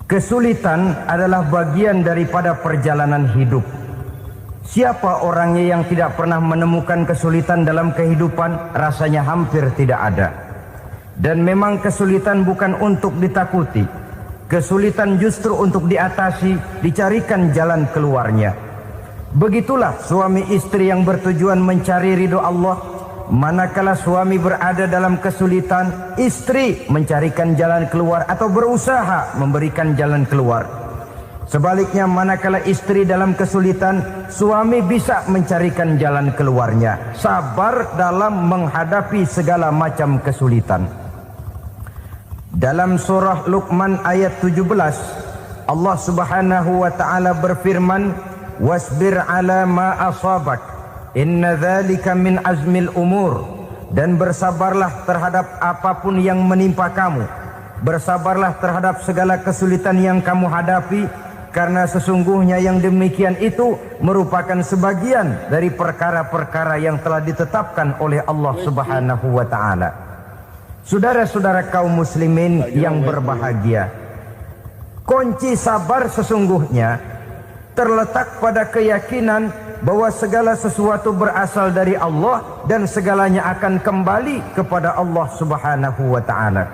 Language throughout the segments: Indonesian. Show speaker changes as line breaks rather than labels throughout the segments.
Kesulitan adalah bagian daripada perjalanan hidup. Siapa orangnya yang tidak pernah menemukan kesulitan dalam kehidupan? Rasanya hampir tidak ada. Dan memang kesulitan bukan untuk ditakuti. Kesulitan justru untuk diatasi, dicarikan jalan keluarnya. Begitulah suami istri yang bertujuan mencari ridho Allah. Manakala suami berada dalam kesulitan, istri mencarikan jalan keluar atau berusaha memberikan jalan keluar. Sebaliknya, manakala istri dalam kesulitan, suami bisa mencarikan jalan keluarnya. Sabar dalam menghadapi segala macam kesulitan. Dalam surah Luqman ayat 17, Allah Subhanahu wa taala berfirman, "Wasbir 'ala ma asabak. Inna dzalika min azmil umur." Dan bersabarlah terhadap apapun yang menimpa kamu. Bersabarlah terhadap segala kesulitan yang kamu hadapi, karena sesungguhnya yang demikian itu merupakan sebagian dari perkara-perkara yang telah ditetapkan oleh Allah Subhanahu wa taala. Saudara-saudara kaum muslimin yang berbahagia, kunci sabar sesungguhnya terletak pada keyakinan bahwa segala sesuatu berasal dari Allah dan segalanya akan kembali kepada Allah Subhanahu wa taala.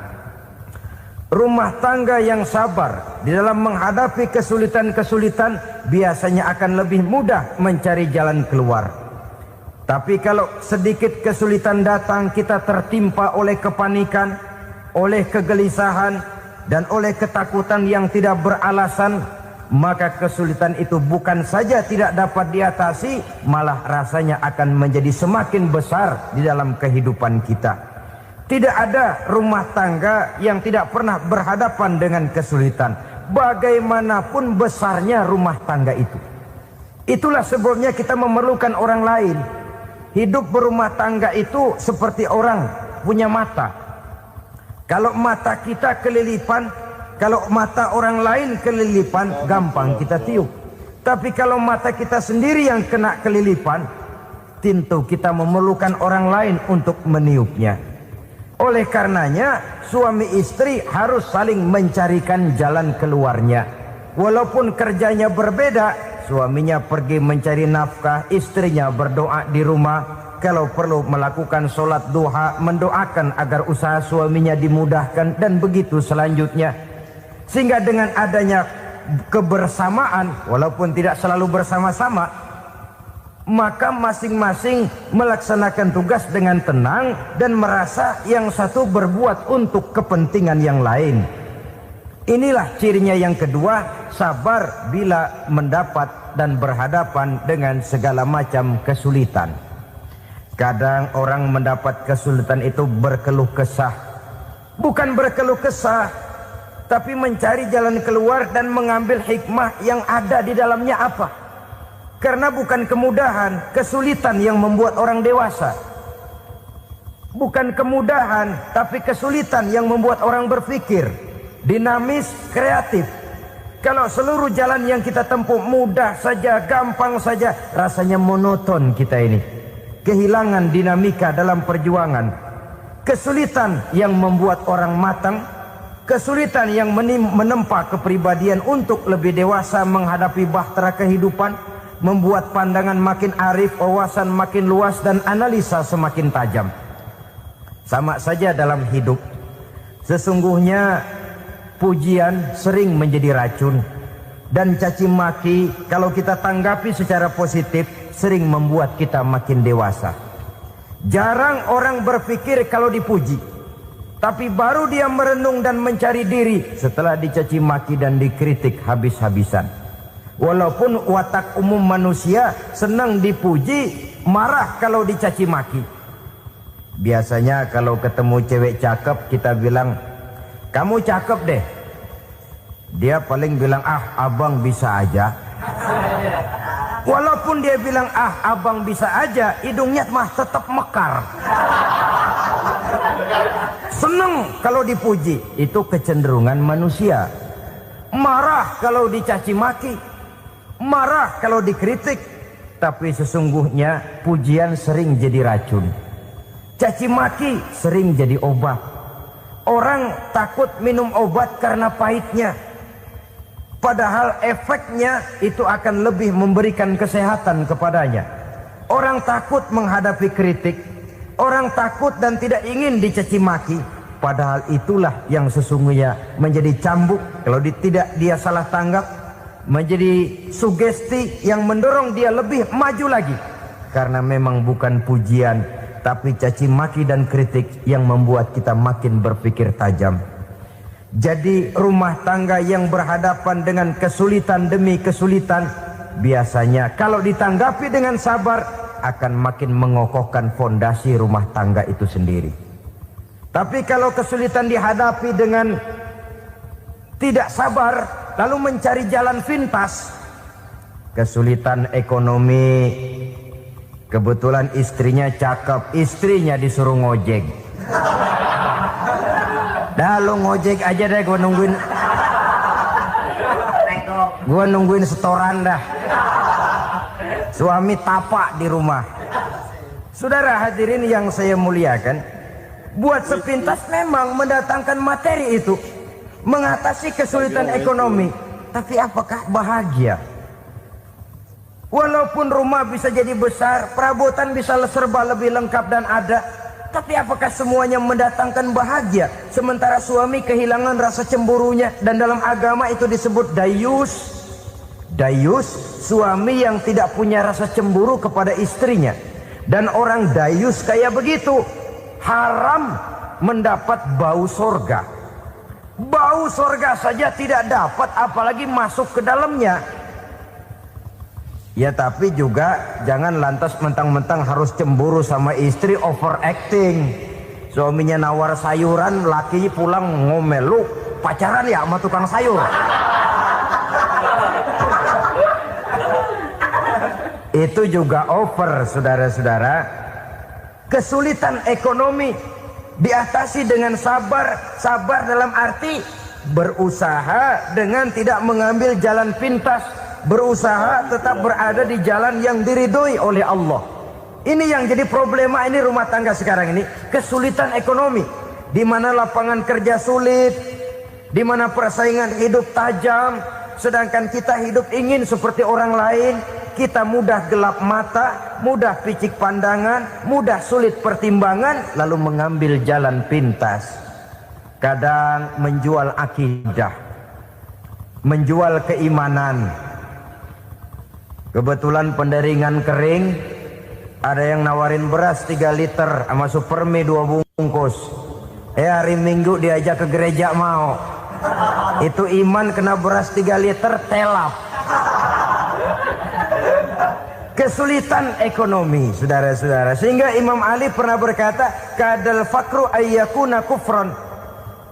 Rumah tangga yang sabar di dalam menghadapi kesulitan-kesulitan biasanya akan lebih mudah mencari jalan keluar. Tapi kalau sedikit kesulitan datang, kita tertimpa oleh kepanikan, oleh kegelisahan, dan oleh ketakutan yang tidak beralasan, maka kesulitan itu bukan saja tidak dapat diatasi, malah rasanya akan menjadi semakin besar di dalam kehidupan kita. Tidak ada rumah tangga yang tidak pernah berhadapan dengan kesulitan, bagaimanapun besarnya rumah tangga itu. Itulah sebabnya kita memerlukan orang lain. Hidup berumah tangga itu seperti orang punya mata. Kalau mata kita kelilipan, kalau mata orang lain kelilipan, gampang kita tiup. Tapi kalau mata kita sendiri yang kena kelilipan, tentu kita memerlukan orang lain untuk meniupnya. Oleh karenanya, suami istri harus saling mencarikan jalan keluarnya. Walaupun kerjanya berbeda, suaminya pergi mencari nafkah, istrinya berdoa di rumah. Kalau perlu melakukan sholat duha, mendoakan agar usaha suaminya dimudahkan, dan begitu selanjutnya. Sehingga dengan adanya kebersamaan, walaupun tidak selalu bersama-sama, maka masing-masing melaksanakan tugas dengan tenang dan merasa yang satu berbuat untuk kepentingan yang lain. Inilah cirinya yang kedua, sabar bila mendapat dan berhadapan dengan segala macam kesulitan. Kadang orang mendapat kesulitan itu berkeluh kesah. Bukan berkeluh kesah, tapi mencari jalan keluar dan mengambil hikmah yang ada di dalamnya apa. Karena bukan kemudahan, kesulitan yang membuat orang dewasa. Bukan kemudahan, tapi kesulitan yang membuat orang berpikir, dinamis, kreatif. Kalau seluruh jalan yang kita tempuh mudah saja, gampang saja, rasanya monoton kita ini. Kehilangan dinamika dalam perjuangan. Kesulitan yang membuat orang matang, kesulitan yang menempa kepribadian untuk lebih dewasa menghadapi bahtera kehidupan, membuat pandangan makin arif, wawasan makin luas, dan analisa semakin tajam. Sama saja dalam hidup. Sesungguhnya pujian sering menjadi racun, dan caci maki kalau kita tanggapi secara positif sering membuat kita makin dewasa. Jarang orang berpikir kalau dipuji, tapi baru dia merenung dan mencari diri setelah dicaci maki dan dikritik habis-habisan. Walaupun watak umum manusia senang dipuji, marah kalau dicaci maki. Biasanya kalau ketemu cewek cakep kita bilang, "Kamu cakep deh." Dia paling bilang, "Ah, abang bisa aja." Walaupun dia bilang, "Ah, abang bisa aja," hidungnya mah tetap mekar. Senang kalau dipuji, itu kecenderungan manusia. Marah kalau dicaci maki, marah kalau dikritik. Tapi sesungguhnya pujian sering jadi racun, caci maki sering jadi obat. Orang takut minum obat karena pahitnya. Padahal efeknya itu akan lebih memberikan kesehatan kepadanya. Orang takut menghadapi kritik, orang takut dan tidak ingin dicaci maki. Padahal itulah yang sesungguhnya menjadi cambuk kalau tidak dia salah tanggap, menjadi sugesti yang mendorong dia lebih maju lagi. Karena memang bukan pujian, tapi caci maki dan kritik yang membuat kita makin berpikir tajam. Jadi rumah tangga yang berhadapan dengan kesulitan demi kesulitan, biasanya kalau ditanggapi dengan sabar akan makin mengokohkan fondasi rumah tangga itu sendiri. Tapi kalau kesulitan dihadapi dengan tidak sabar, lalu mencari jalan pintas, kesulitan ekonomi, kebetulan istrinya cakep, istrinya disuruh ngojek. Dah lo ngojek aja deh, gua nungguin setoran dah. Suami tapak di rumah. Saudara hadirin yang saya muliakan, buat sepintas memang mendatangkan materi itu, mengatasi kesulitan ekonomi. Tapi apakah bahagia? Walaupun rumah bisa jadi besar, perabotan bisa serba lebih lengkap dan ada, tapi apakah semuanya mendatangkan bahagia? Sementara suami kehilangan rasa cemburunya, dan dalam agama itu disebut dayus. Dayus, suami yang tidak punya rasa cemburu kepada istrinya. Dan orang dayus kayak begitu, haram mendapat bau sorga. Bau sorga saja tidak dapat, apalagi masuk ke dalamnya. Ya tapi juga jangan lantas mentang-mentang harus cemburu sama istri, overacting. Suaminya nawar sayuran, laki pulang ngomel, lu pacaran ya sama tukang sayur. Itu juga over, saudara-saudara. Kesulitan ekonomi diatasi dengan sabar. Sabar dalam arti berusaha dengan tidak mengambil jalan pintas, berusaha tetap berada di jalan yang diridhoi oleh Allah. Ini yang jadi problema ini rumah tangga sekarang ini, kesulitan ekonomi, di mana lapangan kerja sulit, di mana persaingan hidup tajam, sedangkan kita hidup ingin seperti orang lain. Kita mudah gelap mata, mudah picik pandangan, mudah sulit pertimbangan, lalu mengambil jalan pintas. Kadang menjual akidah, menjual keimanan. Kebetulan pendaringan kering, ada yang nawarin beras 3 liter sama supermi 2 bungkus. Hari Minggu diajak ke gereja mau. Itu iman kena beras 3 liter telap. Kesulitan ekonomi, saudara-saudara. Sehingga Imam Ali pernah berkata, kadal fakru ayyakuna kufron.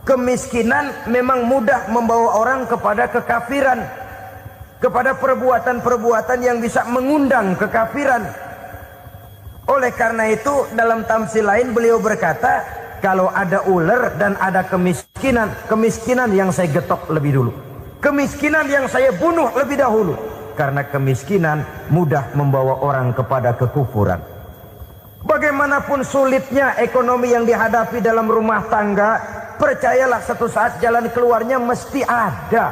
Kemiskinan memang mudah membawa orang kepada kekafiran, kepada perbuatan-perbuatan yang bisa mengundang kekafiran. Oleh karena itu dalam tamsil lain beliau berkata, kalau ada ular dan ada kemiskinan, kemiskinan yang saya getok lebih dulu, kemiskinan yang saya bunuh lebih dahulu. Karena kemiskinan mudah membawa orang kepada kekufuran. Bagaimanapun sulitnya ekonomi yang dihadapi dalam rumah tangga, percayalah satu saat jalan keluarnya mesti ada.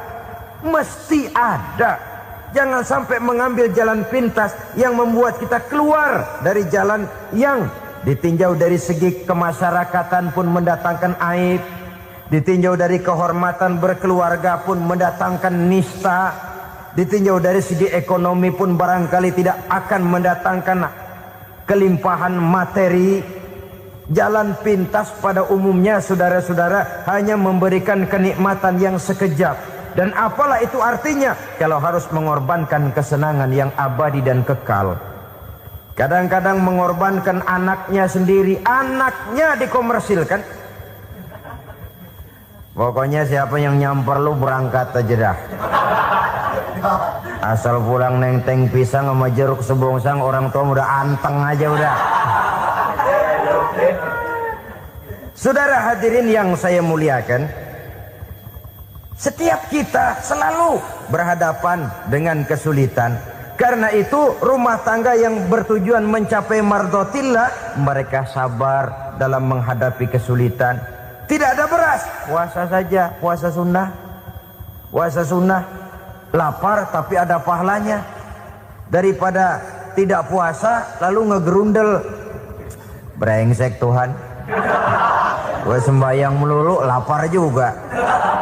Mesti ada. Jangan sampai mengambil jalan pintas yang membuat kita keluar dari jalan yang ditinjau dari segi kemasyarakatan pun mendatangkan aib, ditinjau dari kehormatan berkeluarga pun mendatangkan nista, ditinjau dari segi ekonomi pun barangkali tidak akan mendatangkan kelimpahan materi. Jalan pintas pada umumnya, saudara-saudara, hanya memberikan kenikmatan yang sekejap. Dan apalah itu artinya kalau harus mengorbankan kesenangan yang abadi dan kekal. Kadang-kadang mengorbankan anaknya sendiri, anaknya dikomersilkan. Pokoknya siapa yang nyamper lu berangkat aja dah. Asal pulang nenteng pisang sama jeruk sebongsang, orang tua udah anteng aja udah. Saudara hadirin yang saya muliakan, setiap kita selalu berhadapan dengan kesulitan. Karena itu rumah tangga yang bertujuan mencapai mardhatillah, mereka sabar dalam menghadapi kesulitan. Tidak ada beras, puasa saja, puasa sunnah. Puasa sunnah. lapar tapi ada pahalanya, daripada tidak puasa lalu ngegerundel. Brengsek Tuhan, gue sembahyang melulu lapar juga,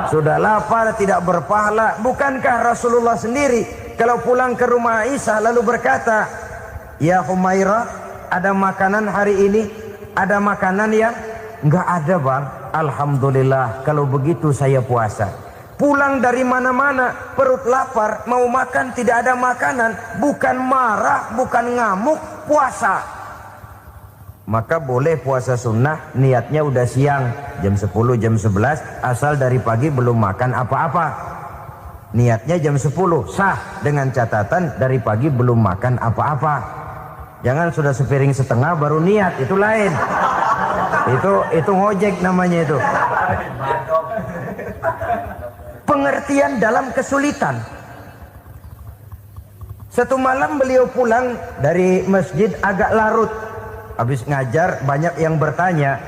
sudah lapar tidak berpahala. Bukankah Rasulullah sendiri kalau pulang ke rumah Aisyah lalu berkata, ya Humairah, ada makanan hari ini? Ada makanan yang enggak ada bang. Alhamdulillah kalau begitu saya puasa. Pulang dari mana-mana perut lapar mau makan tidak ada makanan, bukan marah, bukan ngamuk, puasa. Maka boleh puasa sunnah, niatnya udah siang jam 10 jam 11, asal dari pagi belum makan apa-apa. Niatnya jam 10 sah, dengan catatan dari pagi belum makan apa-apa. Jangan sudah sepiring setengah baru niat, itu lain. Itu ngojek namanya itu. Pengertian dalam kesulitan. Satu malam beliau pulang dari masjid agak larut. Habis ngajar banyak yang bertanya.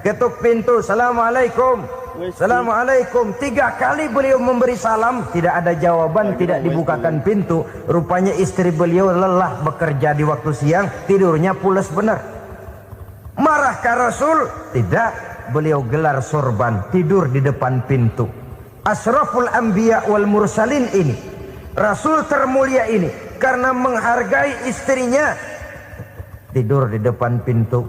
Ketuk pintu, Assalamualaikum. Assalamualaikum. 3 kali beliau memberi salam, tidak ada jawaban, tidak dibukakan pintu. Rupanya istri beliau lelah bekerja di waktu siang, tidurnya pules benar. Marah ke Rasul? Tidak, beliau gelar sorban, tidur di depan pintu. Asraful anbiya wal mursalin ini, Rasul termulia ini, karena menghargai istrinya, tidur di depan pintu.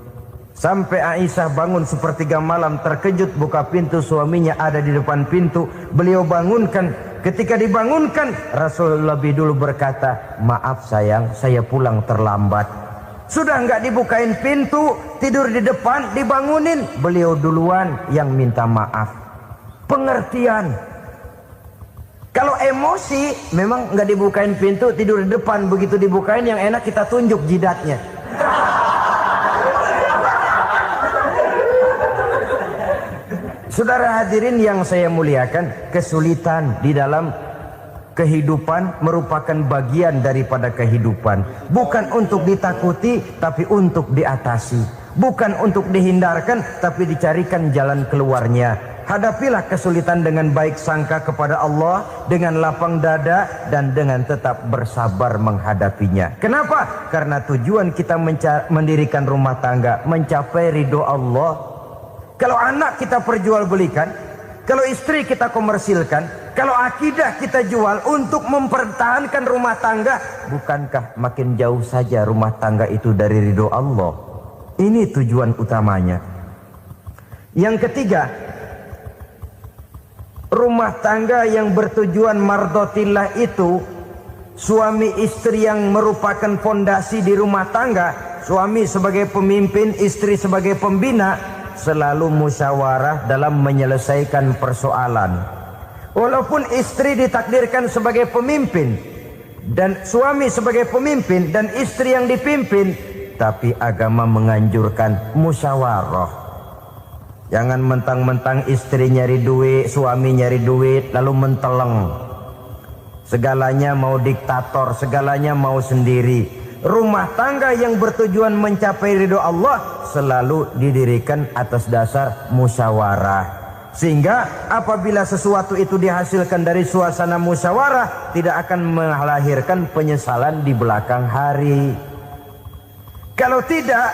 Sampai Aisyah bangun sepertiga malam, terkejut buka pintu, suaminya ada di depan pintu. Beliau bangunkan. Ketika dibangunkan, Rasul lebih dulu berkata, maaf sayang, saya pulang terlambat. Sudah nggak dibukain pintu, tidur di depan, dibangunin, beliau duluan yang minta maaf. Pengertian. Kalau emosi, memang nggak dibukain pintu, tidur di depan. Begitu dibukain, yang enak kita tunjuk jidatnya. Saudara hadirin yang saya muliakan, kesulitan di dalam kehidupan merupakan bagian daripada kehidupan. Bukan untuk ditakuti, tapi untuk diatasi. Bukan untuk dihindarkan, tapi dicarikan jalan keluarnya. Hadapilah kesulitan dengan baik sangka kepada Allah, dengan lapang dada, dan dengan tetap bersabar menghadapinya. Kenapa? Karena tujuan kita mendirikan rumah tangga, mencapai ridho Allah. Kalau anak kita perjualbelikan, kalau istri kita komersilkan, kalau akidah kita jual untuk mempertahankan rumah tangga, bukankah makin jauh saja rumah tangga itu dari ridho Allah? Ini tujuan utamanya. Yang ketiga, rumah tangga yang bertujuan mardotillah itu, suami istri yang merupakan fondasi di rumah tangga, suami sebagai pemimpin, istri sebagai pembina, selalu musyawarah dalam menyelesaikan persoalan. Walaupun istri ditakdirkan sebagai pemimpin dan suami sebagai pemimpin dan istri yang dipimpin, tapi agama menganjurkan musyawarah. Jangan mentang-mentang istri nyari duit, suami nyari duit lalu menteleng. Segalanya mau diktator, segalanya mau sendiri. Rumah tangga yang bertujuan mencapai ridho Allah selalu didirikan atas dasar musyawarah. Sehingga apabila sesuatu itu dihasilkan dari suasana musyawarah, tidak akan melahirkan penyesalan di belakang hari. Kalau tidak,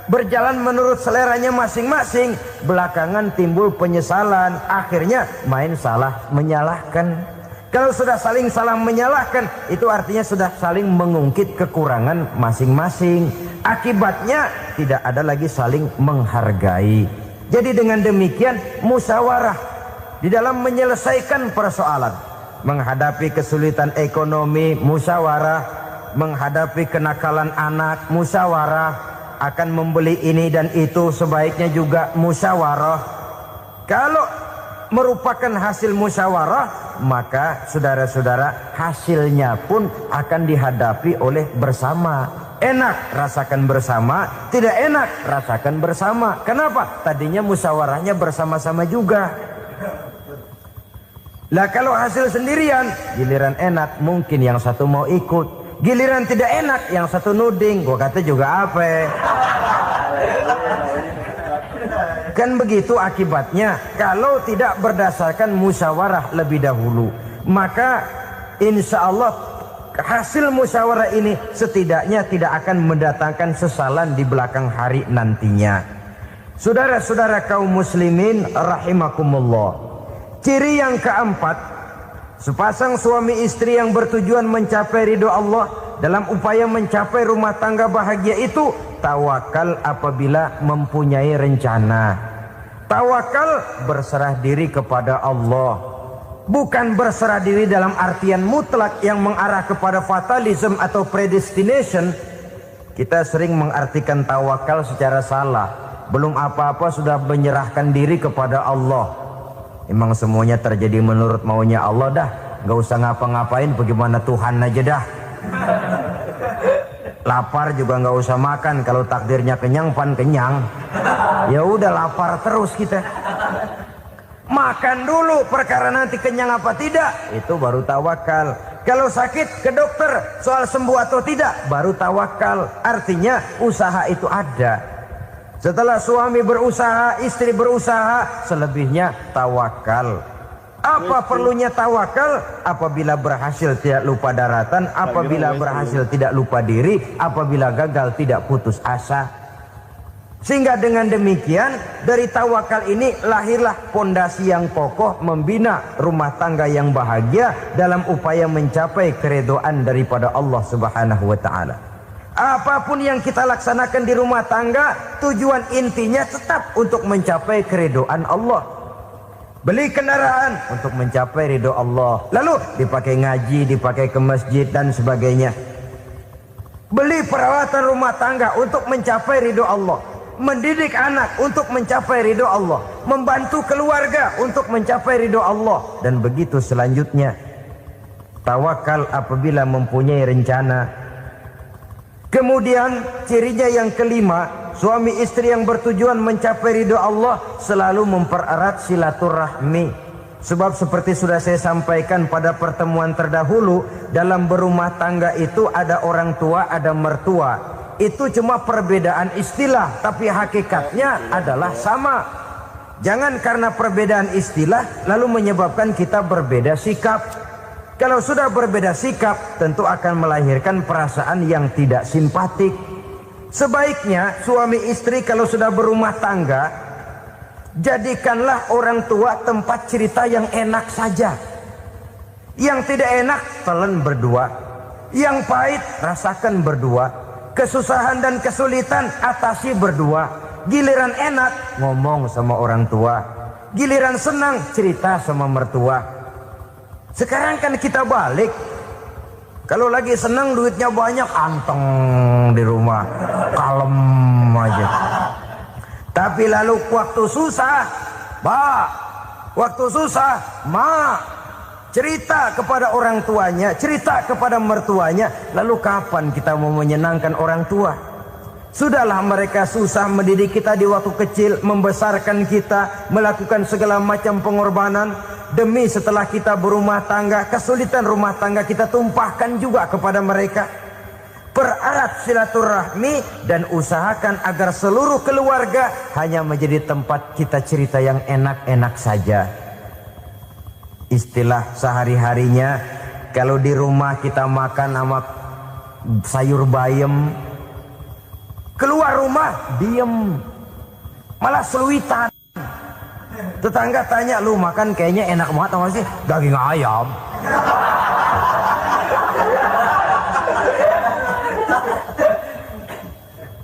berjalan menurut seleranya masing-masing, belakangan timbul penyesalan, akhirnya main salah menyalahkan. Kalau sudah saling salah menyalahkan, itu artinya sudah saling mengungkit kekurangan masing-masing. Akibatnya tidak ada lagi saling menghargai. Jadi dengan demikian musyawarah di dalam menyelesaikan persoalan. Menghadapi kesulitan ekonomi, musyawarah. Menghadapi kenakalan anak, musyawarah. Akan membeli ini dan itu, sebaiknya juga musyawarah. Kalau merupakan hasil musyawarah, maka saudara-saudara hasilnya pun akan dihadapi oleh bersama. Enak rasakan bersama, tidak enak rasakan bersama. Kenapa? Tadinya musyawarahnya bersama-sama juga. Lah kalau hasil sendirian, giliran enak mungkin yang satu mau ikut, giliran tidak enak yang satu nuding, gua kata juga apa. Kan begitu akibatnya kalau tidak berdasarkan musyawarah lebih dahulu. Maka insya Allah hasil musyawarah ini setidaknya tidak akan mendatangkan sesalan di belakang hari nantinya. Saudara-saudara kaum muslimin rahimakumullah, ciri yang keempat, sepasang suami istri yang bertujuan mencapai ridho Allah dalam upaya mencapai rumah tangga bahagia itu tawakal apabila mempunyai rencana. Tawakal berserah diri kepada Allah, bukan berserah diri dalam artian mutlak yang mengarah kepada fatalism atau predestination. Kita sering mengartikan tawakal secara salah. Belum apa-apa sudah menyerahkan diri kepada Allah. Emang semuanya terjadi menurut maunya Allah dah. Gak usah ngapa-ngapain, bagaimana Tuhan aja dah. Lapar juga gak usah makan. Kalau takdirnya kenyang, pan kenyang. Ya udah lapar terus kita. Makan dulu, perkara nanti kenyang apa tidak, itu baru tawakal. Kalau sakit ke dokter, soal sembuh atau tidak, baru tawakal. Artinya usaha itu ada. Setelah suami berusaha, istri berusaha, selebihnya tawakal. Apa perlunya tawakal? Apabila berhasil tidak lupa daratan, apabila berhasil tidak lupa diri, apabila gagal tidak putus asa. Sehingga dengan demikian dari tawakal ini lahirlah pondasi yang kokoh membina rumah tangga yang bahagia dalam upaya mencapai keridhaan daripada Allah Subhanahu wa taala. Apapun yang kita laksanakan di rumah tangga, tujuan intinya tetap untuk mencapai keridhaan Allah. Beli kendaraan untuk mencapai ridho Allah, lalu dipakai ngaji, dipakai ke masjid dan sebagainya. Beli peralatan rumah tangga untuk mencapai ridho Allah. Mendidik anak untuk mencapai ridho Allah, membantu keluarga untuk mencapai ridho Allah, dan begitu selanjutnya. Tawakal apabila mempunyai rencana. Kemudian cirinya yang kelima, suami istri yang bertujuan mencapai ridho Allah selalu mempererat silaturahmi. Sebab seperti sudah saya sampaikan pada pertemuan terdahulu, dalam berumah tangga itu ada orang tua, ada mertua. Itu cuma perbedaan istilah, tapi hakikatnya adalah sama. Jangan karena perbedaan istilah lalu menyebabkan kita berbeda sikap. Kalau sudah berbeda sikap, tentu akan melahirkan perasaan yang tidak simpatik. Sebaiknya suami istri kalau sudah berumah tangga, jadikanlah orang tua tempat cerita yang enak saja. Yang tidak enak telan berdua, yang pahit rasakan berdua, kesusahan dan kesulitan atasi berdua. Giliran enak ngomong sama orang tua, giliran senang cerita sama mertua. Sekarang kan kita balik, kalau lagi senang duitnya banyak, anteng di rumah, kalem aja. Tapi lalu waktu susah, waktu susah, cerita kepada orang tuanya, cerita kepada mertuanya. Lalu kapan kita mau menyenangkan orang tua? Sudahlah mereka susah mendidik kita di waktu kecil, membesarkan kita, melakukan segala macam pengorbanan. Demi setelah kita berumah tangga, kesulitan rumah tangga kita tumpahkan juga kepada mereka. Pererat silaturahmi dan usahakan agar seluruh keluarga hanya menjadi tempat kita cerita yang enak-enak saja. Istilah sehari-harinya, kalau di rumah kita makan sama sayur bayam, keluar rumah diem, malah seluitan. Tetangga tanya, lu makan kayaknya enak banget apa sih? Daging ayam.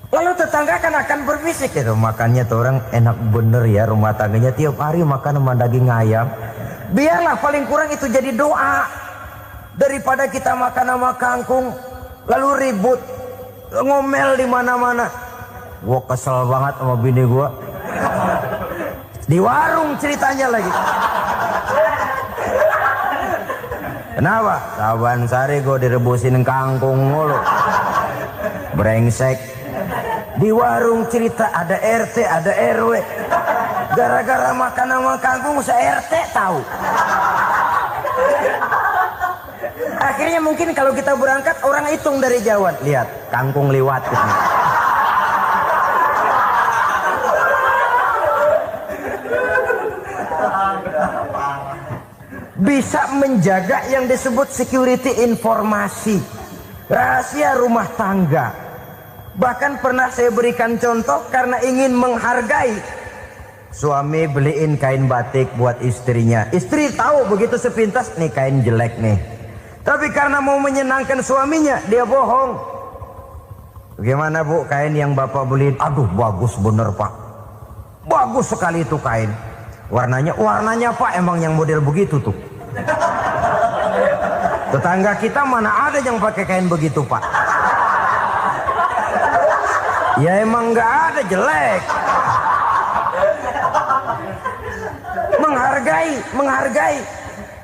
Lalu tetangga kan akan berbisik, itu makannya tuh orang enak bener ya, rumah tangganya tiap hari makan sama daging ayam. Biarlah paling kurang itu jadi doa, daripada kita makan sama kangkung lalu ribut ngomel di mana-mana. Gua kesel banget sama bini gua. Di warung ceritanya lagi. Kenapa? Saban sari gue direbusin kangkung mulu. Brengsek. Di warung cerita ada RT, ada RW. Gara-gara makan sama kangkung se-RT tahu. Akhirnya mungkin kalau kita berangkat orang hitung dari jauhan. Lihat, kangkung liwat gitu. bisa menjaga yang disebut security informasi, rahasia rumah tangga. Bahkan pernah saya berikan contoh karena ingin menghargai. Suami beliin kain batik buat istrinya. Istri tahu begitu sepintas, nih kain jelek nih. Tapi karena mau menyenangkan suaminya, dia bohong. Bagaimana bu kain yang bapak beliin? Aduh bagus bener pak. Bagus sekali itu kain. Warnanya pak emang yang model begitu tuh. Tetangga kita mana ada yang pakai kain begitu pak. Ya emang nggak ada, jelek. Menghargai.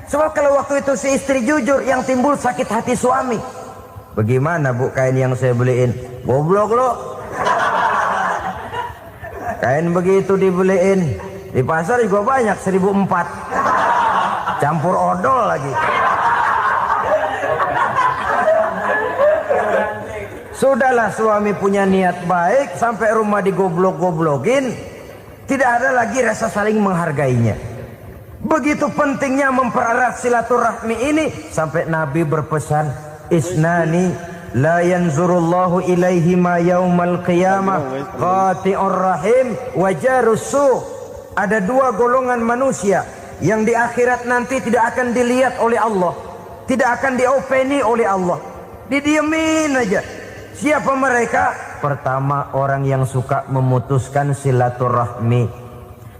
Sebab kalau waktu itu si istri jujur, yang timbul sakit hati suami. Bagaimana bu kain yang saya beliin? Goblok lo. Kain begitu dibeliin di pasar juga banyak 1.400, campur odol lagi. Sudahlah suami punya niat baik, sampai rumah digoblok-goblokin, tidak ada lagi rasa saling menghargainya. Begitu pentingnya mempererat silaturahmi ini sampai Nabi berpesan, isnani la yanzurullahu ilaihima yaumal qiyamah qati'ur rahim wa jarus su'. Ada dua golongan manusia yang di akhirat nanti tidak akan dilihat oleh Allah, tidak akan diopeni oleh Allah, didiemin aja. Siapa mereka? Pertama, orang yang suka memutuskan silaturahmi.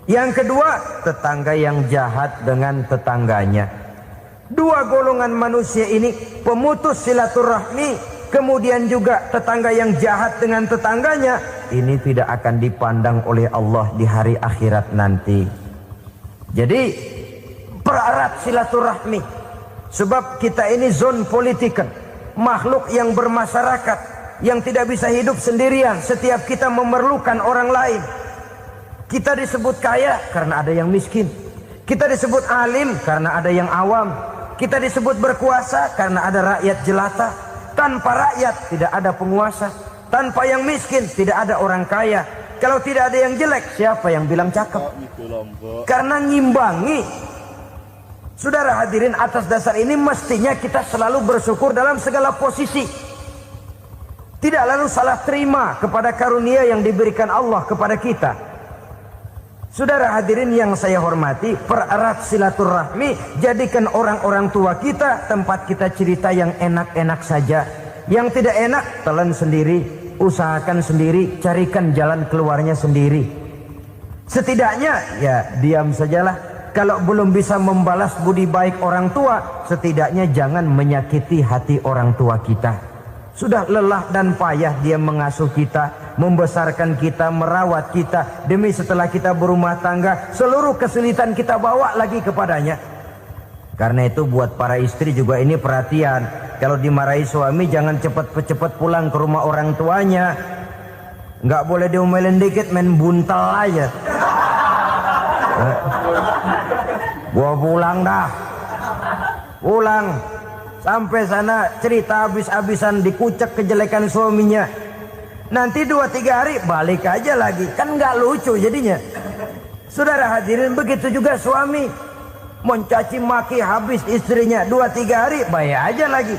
Yang kedua, tetangga yang jahat dengan tetangganya. Dua golongan manusia ini, pemutus silaturahmi, kemudian juga tetangga yang jahat dengan tetangganya, ini tidak akan dipandang oleh Allah di hari akhirat nanti. Jadi pererat silaturahmi, sebab kita ini zon politikan, makhluk yang bermasyarakat, yang tidak bisa hidup sendirian. Setiap kita memerlukan orang lain. Kita disebut kaya karena ada yang miskin. Kita disebut alim karena ada yang awam. Kita disebut berkuasa karena ada rakyat jelata. Tanpa rakyat tidak ada penguasa. Tanpa yang miskin tidak ada orang kaya. Kalau tidak ada yang jelek, siapa yang bilang cakep? Karena ngimbangi. Saudara hadirin, atas dasar ini mestinya kita selalu bersyukur dalam segala posisi. Tidak lalu salah terima kepada karunia yang diberikan Allah kepada kita. Saudara hadirin yang saya hormati, pererat silaturahmi, jadikan orang-orang tua kita tempat kita cerita yang enak-enak saja. Yang tidak enak, telan sendiri, usahakan sendiri, carikan jalan keluarnya sendiri. Setidaknya, ya diam sajalah. Kalau belum bisa membalas budi baik orang tua, setidaknya jangan menyakiti hati orang tua kita. Sudah lelah dan payah dia mengasuh kita, membesarkan kita, merawat kita. Demi setelah kita berumah tangga, seluruh kesulitan kita bawa lagi kepadanya. Karena itu buat para istri juga ini perhatian. Kalau dimarahi suami, jangan cepat-cepat pulang ke rumah orang tuanya. Nggak boleh diomelin dikit, main buntal aja. Gua pulang dah. Pulang. Sampai sana cerita habis-habisan, dikucek kejelekan suaminya. Nanti 2-3 hari balik aja lagi. Kan nggak lucu jadinya. Saudara hadirin, begitu juga suami. Mencaci maki habis istrinya, 2-3 hari bayar aja lagi.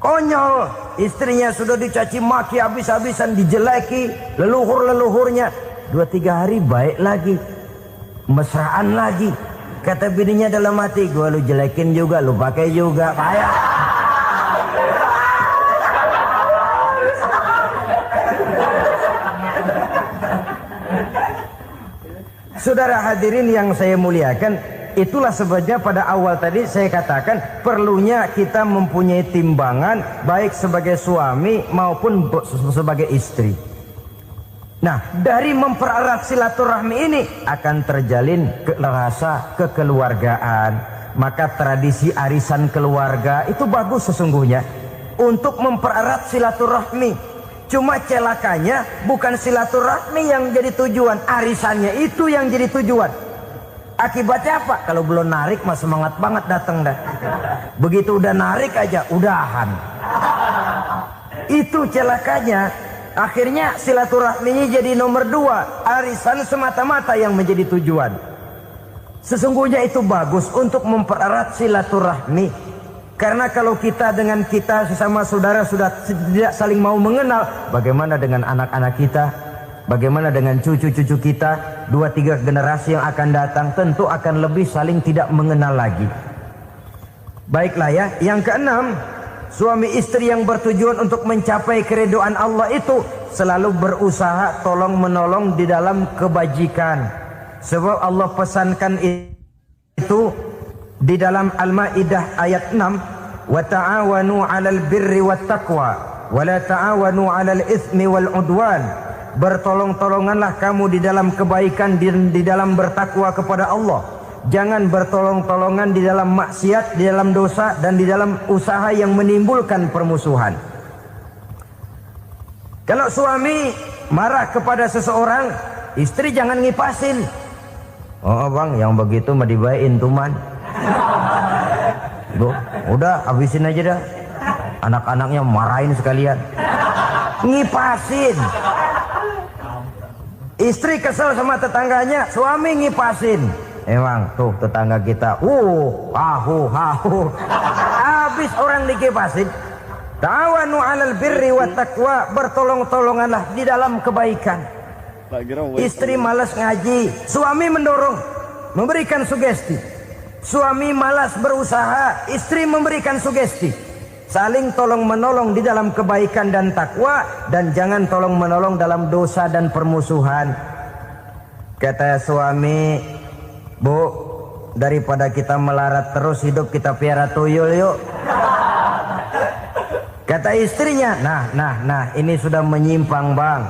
Konyol, istrinya sudah dicaci maki habis-habisan, dijeleki leluhur-leluhurnya, 2-3 hari baik lagi. Mesraan lagi. Kata bininya dalam hati, gua lu jelekin juga, lu pakai juga, payah. Saudara hadirin yang saya muliakan, itulah sebabnya pada awal tadi saya katakan perlunya kita mempunyai timbangan baik sebagai suami maupun sebagai istri. Nah, dari mempererat silaturahmi ini akan terjalin rasa kekeluargaan. Maka tradisi arisan keluarga itu bagus sesungguhnya untuk mempererat silaturahmi. Cuma celakanya bukan silaturahmi yang jadi tujuan, arisannya itu yang jadi tujuan. Akibatnya apa? Kalau belum narik mah semangat banget datang dah. Begitu udah narik aja udahan. Itu celakanya. Akhirnya silaturahminya jadi nomor 2, arisan semata-mata yang menjadi tujuan. Sesungguhnya itu bagus untuk mempererat silaturahmi. Karena kalau kita dengan kita sesama saudara sudah tidak saling mau mengenal, bagaimana dengan anak-anak kita? Bagaimana dengan cucu-cucu kita? 2-3 generasi yang akan datang tentu akan lebih saling tidak mengenal lagi. Baiklah ya, yang keenam, suami istri yang bertujuan untuk mencapai keridhaan Allah itu selalu berusaha tolong menolong di dalam kebajikan. Sebab Allah pesankan itu di dalam Al-Maidah ayat 6, wa ta'awanu 'alal birri wat taqwa wa la ta'awanu 'alal itsmi wal 'udwan. Bertolong-tolonganlah kamu di dalam kebaikan, di dalam bertakwa kepada Allah. Jangan bertolong-tolongan di dalam maksiat, di dalam dosa, dan di dalam usaha yang menimbulkan permusuhan. Kalau suami marah kepada seseorang, istri jangan ngipasin. Oh bang, yang begitu mah dibayain tuman. Udah habisin aja dah. Anak-anaknya marahin sekalian. Ngipasin. Istri kesel sama tetangganya, suami ngipasin. Emang tuh tetangga kita, hahu. Habis orang dikipasin. Ta'awanu 'alal birri wat taqwa, bertolong-tolonganlah di dalam kebaikan. Istri malas ngaji, suami mendorong, memberikan sugesti. Suami malas berusaha, istri memberikan sugesti. Saling tolong menolong di dalam kebaikan dan takwa, dan jangan tolong menolong dalam dosa dan permusuhan. Kata suami, Bu, daripada kita melarat terus hidup, kita piara tuyul yuk. Kata istrinya, nah ini sudah menyimpang bang.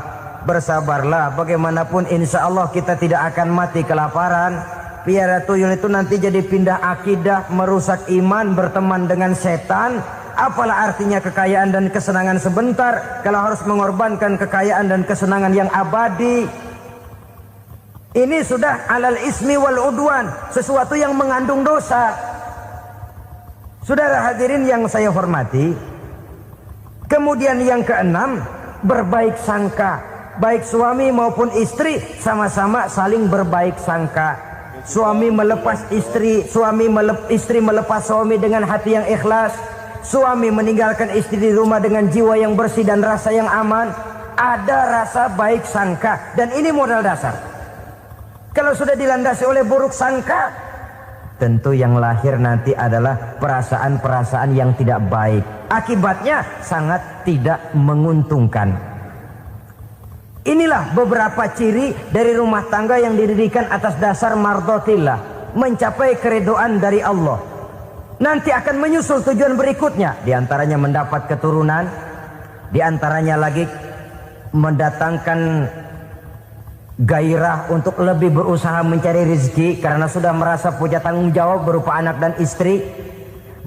Bersabarlah, bagaimanapun insya Allah kita tidak akan mati kelaparan. Piara tuyul itu nanti jadi pindah akidah, merusak iman, berteman dengan setan. Apalah artinya kekayaan dan kesenangan sebentar kalau harus mengorbankan kekayaan dan kesenangan yang abadi. Ini sudah alal ismi wal udwan, sesuatu yang mengandung dosa. Saudara hadirin yang saya hormati, kemudian yang keenam, berbaik sangka. Baik suami maupun istri sama-sama saling berbaik sangka. Suami melepas istri, istri melepas suami dengan hati yang ikhlas. Suami meninggalkan istri di rumah dengan jiwa yang bersih dan rasa yang aman. Ada rasa baik sangka, dan ini modal dasar. Kalau sudah dilandasi oleh buruk sangka, tentu yang lahir nanti adalah perasaan-perasaan yang tidak baik. Akibatnya sangat tidak menguntungkan. Inilah beberapa ciri dari rumah tangga yang didirikan atas dasar mardhatillah, mencapai keridhaan dari Allah. Nanti akan menyusul tujuan berikutnya, diantaranya mendapat keturunan, diantaranya lagi mendatangkan gairah untuk lebih berusaha mencari rezeki karena sudah merasa punya tanggung jawab berupa anak dan istri.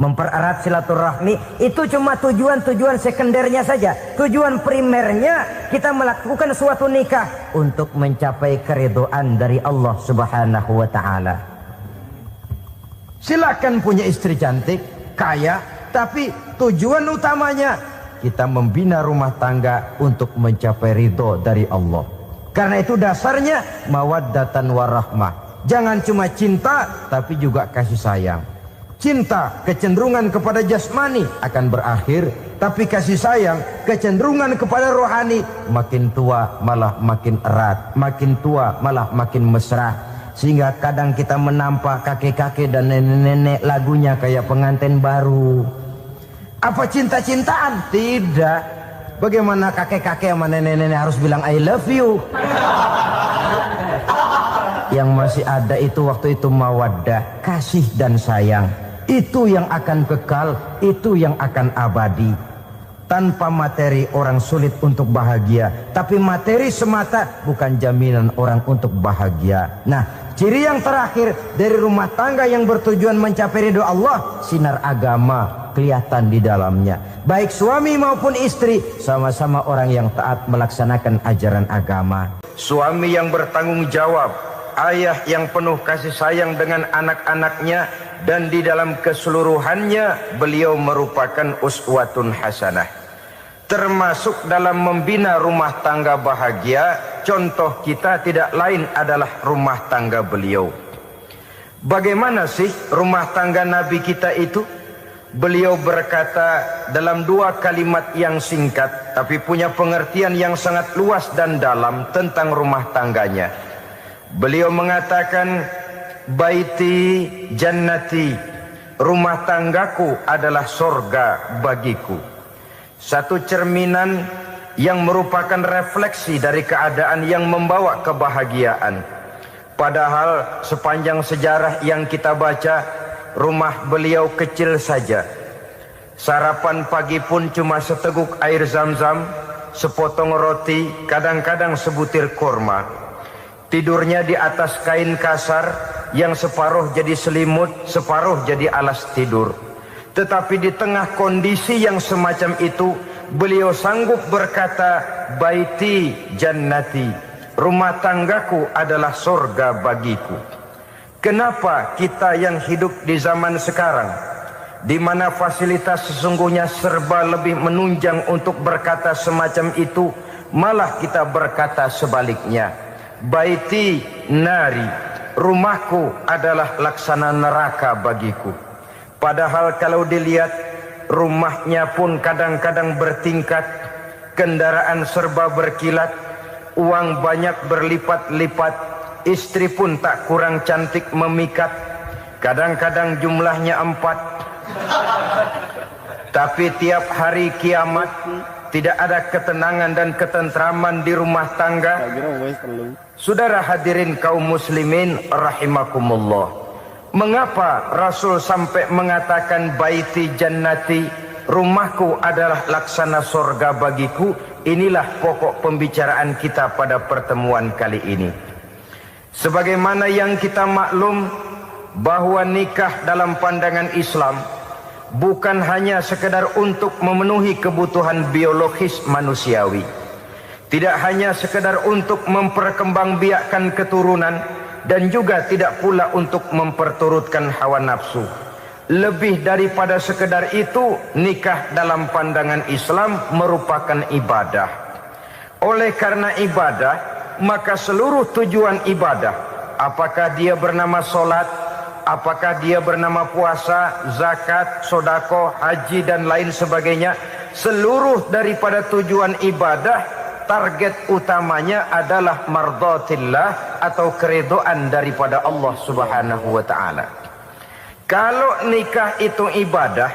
Mempererat silaturahmi itu cuma tujuan-tujuan sekundernya saja. Tujuan primernya kita melakukan suatu nikah untuk mencapai keridhaan dari Allah Subhanahu wa taala. Silakan punya istri cantik, kaya, tapi tujuan utamanya kita membina rumah tangga untuk mencapai ridho dari Allah. Karena itu dasarnya mawaddatan warahmah. Jangan cuma cinta, tapi juga kasih sayang. Cinta, kecenderungan kepada jasmani akan berakhir, tapi kasih sayang, kecenderungan kepada rohani, makin tua malah makin erat, makin tua malah makin mesra. Sehingga kadang kita menampak kakek-kakek dan nenek-nenek lagunya kayak pengantin baru. Apa cinta-cintaan? Tidak. Bagaimana kakek-kakek sama nenek-nenek harus bilang I love you? Yang masih ada itu waktu itu mawaddah, kasih dan sayang. Itu yang akan kekal, itu yang akan abadi. Tanpa materi orang sulit untuk bahagia, tapi materi semata bukan jaminan orang untuk bahagia. Nah, ciri yang terakhir dari rumah tangga yang bertujuan mencapai ridho Allah, sinar agama kelihatan di dalamnya. Baik suami maupun istri sama-sama orang yang taat melaksanakan ajaran agama. Suami yang bertanggung jawab, ayah yang penuh kasih sayang dengan anak-anaknya, dan di dalam keseluruhannya beliau merupakan uswatun hasanah. Termasuk dalam membina rumah tangga bahagia, contoh kita tidak lain adalah rumah tangga beliau. Bagaimana sih rumah tangga Nabi kita itu? Beliau berkata dalam dua kalimat yang singkat tapi punya pengertian yang sangat luas dan dalam tentang rumah tangganya. Beliau mengatakan, baiti jannati, rumah tanggaku adalah sorga bagiku. Satu cerminan yang merupakan refleksi dari keadaan yang membawa kebahagiaan. Padahal sepanjang sejarah yang kita baca, rumah beliau kecil saja. Sarapan pagi pun cuma seteguk air zam-zam, sepotong roti, kadang-kadang sebutir kurma. Tidurnya di atas kain kasar yang separuh jadi selimut, separuh jadi alas tidur. Tetapi di tengah kondisi yang semacam itu, beliau sanggup berkata, baiti jannati, rumah tanggaku adalah surga bagiku. Kenapa kita yang hidup di zaman sekarang, di mana fasilitas sesungguhnya serba lebih menunjang untuk berkata semacam itu, malah kita berkata sebaliknya, baiti nari, rumahku adalah laksana neraka bagiku. Padahal kalau dilihat, rumahnya pun kadang-kadang bertingkat, kendaraan serba berkilat, uang banyak berlipat-lipat, istri pun tak kurang cantik memikat, kadang-kadang jumlahnya 4. Tapi tiap hari kiamat tidak ada ketenangan dan ketentraman di rumah tangga. Saudara hadirin kaum muslimin rahimakumullah, mengapa Rasul sampai mengatakan baiti jannati, rumahku adalah laksana surga bagiku? Inilah pokok pembicaraan kita pada pertemuan kali ini. Sebagaimana yang kita maklum bahwa nikah dalam pandangan Islam bukan hanya sekedar untuk memenuhi kebutuhan biologis manusiawi, tidak hanya sekedar untuk memperkembangbiakkan keturunan, dan juga tidak pula untuk memperturutkan hawa nafsu. Lebih daripada sekedar itu, nikah dalam pandangan Islam merupakan ibadah. Oleh karena ibadah, maka seluruh tujuan ibadah, apakah dia bernama solat, apakah dia bernama puasa, zakat, sodako, haji dan lain sebagainya, seluruh daripada tujuan ibadah, target utamanya adalah mardhatillah atau keridhaan daripada Allah Subhanahu wa taala. Kalau nikah itu ibadah,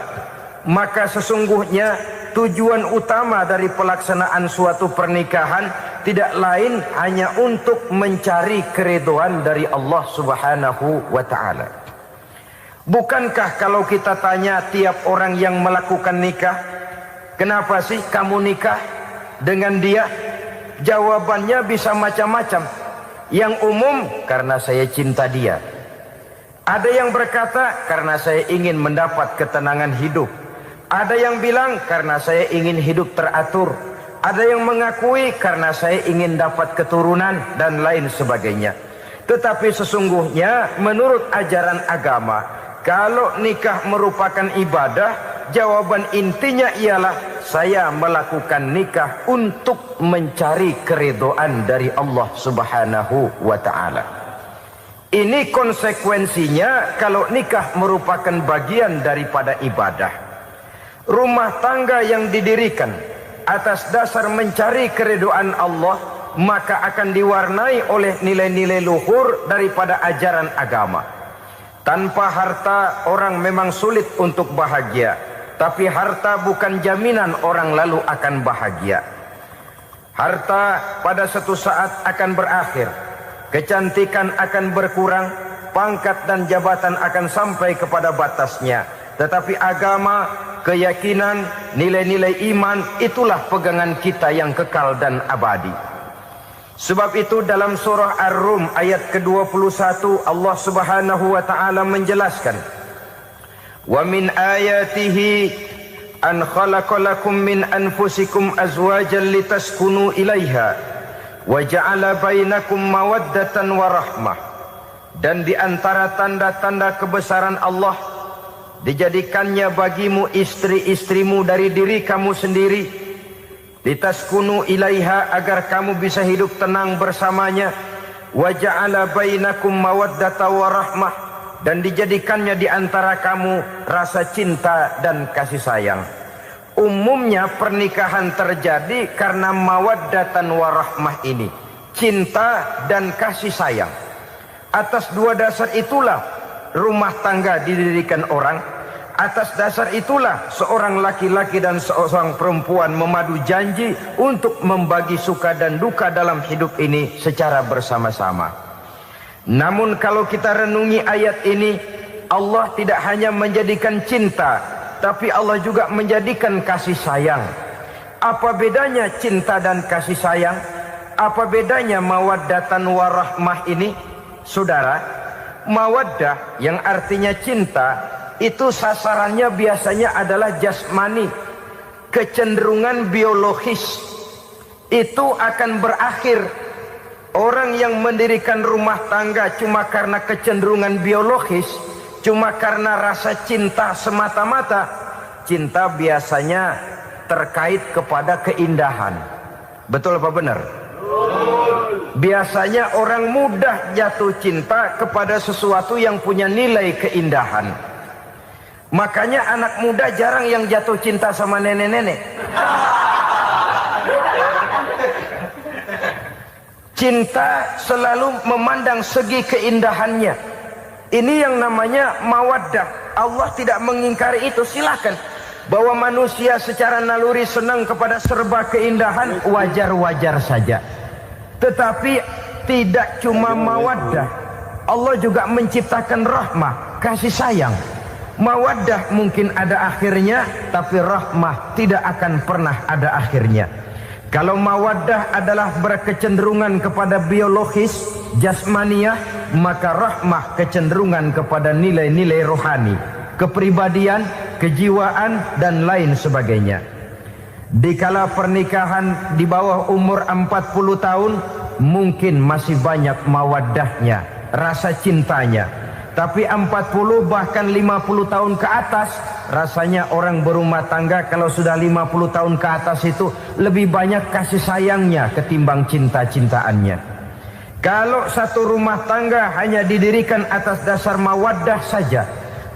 maka sesungguhnya tujuan utama dari pelaksanaan suatu pernikahan tidak lain hanya untuk mencari keridhaan dari Allah Subhanahu wa taala. Bukankah kalau kita tanya tiap orang yang melakukan nikah, kenapa sih kamu nikah dengan dia? Jawabannya bisa macam-macam. Yang umum, karena saya cinta dia. Ada yang berkata, karena saya ingin mendapat ketenangan hidup. Ada yang bilang, karena saya ingin hidup teratur. Ada yang mengakui, karena saya ingin dapat keturunan dan lain sebagainya. Tetapi sesungguhnya menurut ajaran agama, kalau nikah merupakan ibadah, jawaban intinya ialah saya melakukan nikah untuk mencari keridhaan dari Allah Subhanahu wa taala. Ini konsekuensinya kalau nikah merupakan bagian daripada ibadah. Rumah tangga yang didirikan atas dasar mencari keridhaan Allah, maka akan diwarnai oleh nilai-nilai luhur daripada ajaran agama. Tanpa harta orang memang sulit untuk bahagia, tapi harta bukan jaminan orang lalu akan bahagia. Harta pada suatu saat akan berakhir, kecantikan akan berkurang, pangkat dan jabatan akan sampai kepada batasnya. Tetapi agama, keyakinan, nilai-nilai iman, itulah pegangan kita yang kekal dan abadi. Sebab itu dalam surah Ar-Rum ayat ke-21 Allah Subhanahu wa taala menjelaskan, "Wa min ayatihi an khalaqalakum min anfusikum azwajan litaskunu ilaiha wa ja'ala bainakum mawaddatan wa rahmah." Dan di antara tanda-tanda kebesaran Allah, dijadikannya bagimu istri-istrimu dari diri kamu sendiri, litaskunu ilaiha, agar kamu bisa hidup tenang bersamanya, wa ja'ala bainakum mawaddata wa rahmah, dan dijadikannya di antara kamu rasa cinta dan kasih sayang. Umumnya pernikahan terjadi karena mawaddatan warahmah ini, cinta dan kasih sayang. Atas dua dasar itulah rumah tangga didirikan orang. Atas dasar itulah seorang laki-laki dan seorang perempuan memadu janji untuk membagi suka dan duka dalam hidup ini secara bersama-sama. Namun kalau kita renungi ayat ini, Allah tidak hanya menjadikan cinta, tapi Allah juga menjadikan kasih sayang. Apa bedanya cinta dan kasih sayang? Apa bedanya mawaddatan warahmah ini? Saudara, mawaddah yang artinya cinta, itu sasarannya biasanya adalah jasmani, kecenderungan biologis. Itu akan berakhir. Orang yang mendirikan rumah tangga cuma karena kecenderungan biologis, cuma karena rasa cinta semata-mata, cinta biasanya terkait kepada keindahan. Betul apa benar? Biasanya orang mudah jatuh cinta kepada sesuatu yang punya nilai keindahan. Makanya anak muda jarang yang jatuh cinta sama nenek-nenek. Cinta selalu memandang segi keindahannya. Ini yang namanya mawaddah. Allah tidak mengingkari itu, silakan. Bahwa manusia secara naluri senang kepada serba keindahan, wajar-wajar saja. Tetapi tidak cuma mawaddah, Allah juga menciptakan rahmah, kasih sayang. Mawaddah mungkin ada akhirnya, tapi rahmah tidak akan pernah ada akhirnya. Kalau mawaddah adalah berkecenderungan kepada biologis, jasmaniah, maka rahmah kecenderungan kepada nilai-nilai rohani, kepribadian, kejiwaan, dan lain sebagainya. Dikala pernikahan di bawah umur 40 tahun, mungkin masih banyak mawaddahnya, rasa cintanya. Tapi 40 bahkan 50 tahun ke atas, rasanya orang berumah tangga kalau sudah 50 tahun ke atas itu lebih banyak kasih sayangnya ketimbang cinta-cintaannya. Kalau satu rumah tangga hanya didirikan atas dasar mawaddah saja,